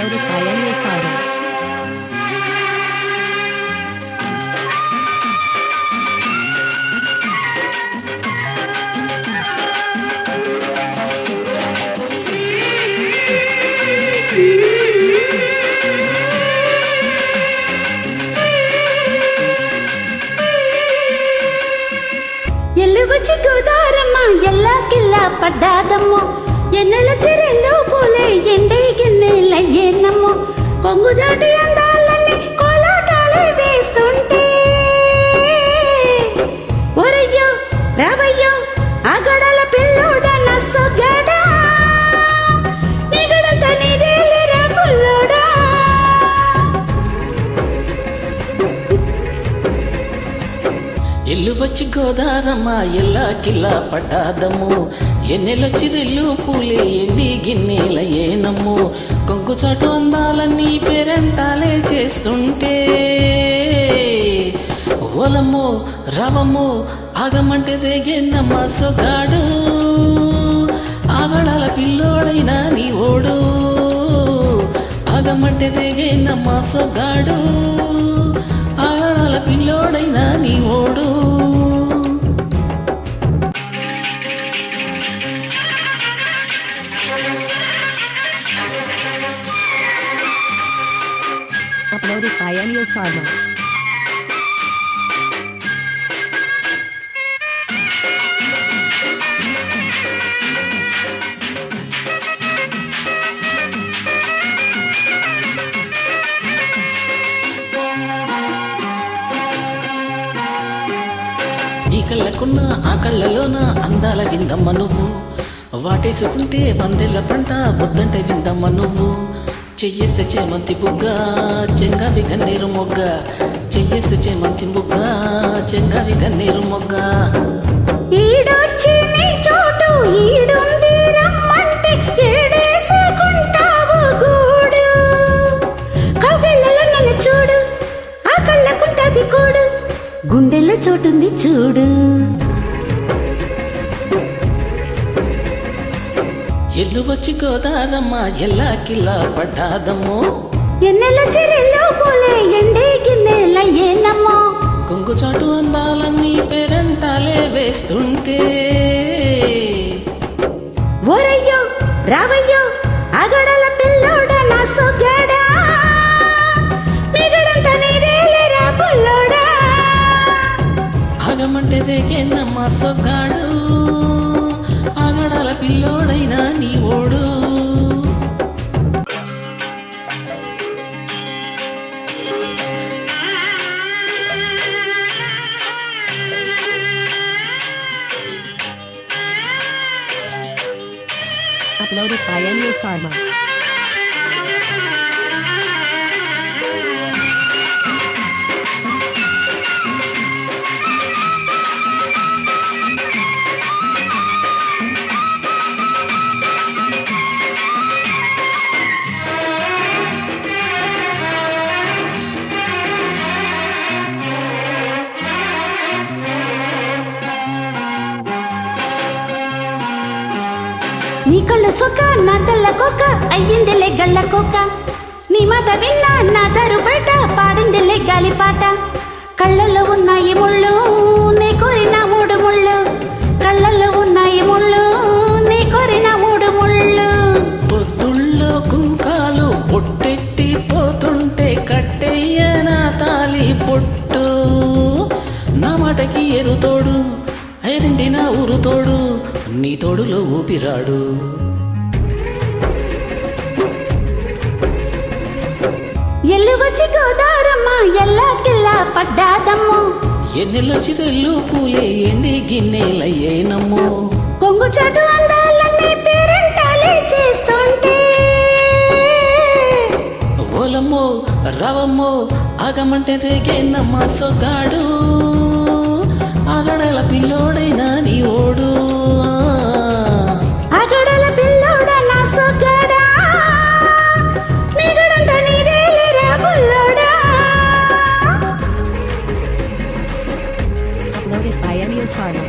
Uploaded by Enio Cyber. ఎల్లువచ్చి గోదారమ్మ ఎల్లా కిల్లా పడ్డాదమ్మో ఎన్నెల చెరెల్లో పోలే ఎండే గిన్నెల ఏనమ్మో కొంగు దాటి అందాలన్నీ కోలాటాలే వేస్తుంటే ఒరయ్యో రావయ్యో ఆ గడల పిల్లోడన్న సొగ్గడా నిగడంత నీదేలిరా పుల్లోడా ఎల్లు వచ్చి గోదారమ్మ ఎల్లా కిల్లా పడ్డాదమ్ము ఎన్నెల చిరెల్లు పూలే ఎండి గిన్నెల ఏనమ్ము కొంగు చాటు అందాలన్నీ పేరంటాలే చేస్తుంటే ఓలమ్మో రావమ్మో ఆగమంటే రేగేనమ్మ సొగాడు ఆగడాల పిల్లోడైనా నీ ఓడు ఆగమంటే రేగేనమ్మ సొగాడు ఆగడాల పిల్లోడైనా నీ ఓడు Uploaded by Enio Cyber. ఈ కళ్ళకున్న ఆ కళ్ళలోన అందాల విందమ్మ నువ్వు వాటేసుకుంటే వందెల పంట వద్దంటే విందమ్మ నువ్వు చెయ్యేసే చేమంతి బుగ్గ చెంగావి గన్నేరు మొగ్గ చెయ్యేసే చేమంతి బుగ్గ చెంగావి గన్నేరు మొగ్గ ఈడొచ్చి నీ చోటు ఈడుంది రమ్మంటే ఏడేసుకుంటావు గూడు కవిళ్ళలో నన్ను చూడు ఆ కళ్ళకుంటది కూడు గుండెల్లో చోటుంది చూడు ఎల్లు వచ్చి గోదారమ్మ ఎల్లా కిల్లా పడ్డాదమ్మో ఎన్నెల చెరెల్లో పోలే ఎండే గిన్నెల ఏనమ్మో కొంగు చాటు అందాలన్నీ పేరంటాలే వేస్తుంటే ఓరయ్యో రావయ్యో అగడల పిల్లోడ నా సొగ్గడా మిగడంత నీదేలేరా పుల్లోడా ఆగమంటే రేగేనమ్మ సొగ్గాడు ఆగడాల పిల్లోడైనా నీ ఓడు Uploaded by Enio Cyber. నీ కళ్ళ సొక్క నా తెల్ల కొక్క అయ్యిందిలే గళ్ళ కొక్క నీ మాట విన్నా నా జారు బయట పాడిందిలే గాలిపాట కళ్ళల్లో ఉన్నాయి ముళ్ళు నీ కోరిన మూడు ముళ్ళు కళ్ళల్లో ఉన్నాయి ముళ్ళు నీ కోరిన మూడు ముళ్ళు పొద్దుల్లో కుంకాలు పొట్టెట్టి పోతుంటే కట్టెయ్య నా తాలి పొట్టు నా మాటకి ఎరుతోడు ఐరింటి నా ఊరుతోడు నీ తోడులో ఊపిరాడు ఎల్లు వచ్చి గోదారమ్మ ఎల్లా కిల్లా పడ్డాదమ్మో ఎన్నెల చిరెల్లు పూలే ఎండి గిన్నెల ఏనమ్మో కొంగు చాటు అందాలన్నీ పేరంటాలే చేస్తుంటే ఓలమ్మో రావమ్మో ఆగమంటే రేగేనమ్మ సొగ్గాడు ఆగడల పిల్లోడైనా నీ ఓడు అగడల పిల్లోడ నా సొగ్గడా మిగడంత నీదేలేరా పుల్లోడా Uploaded by Enio Cyber.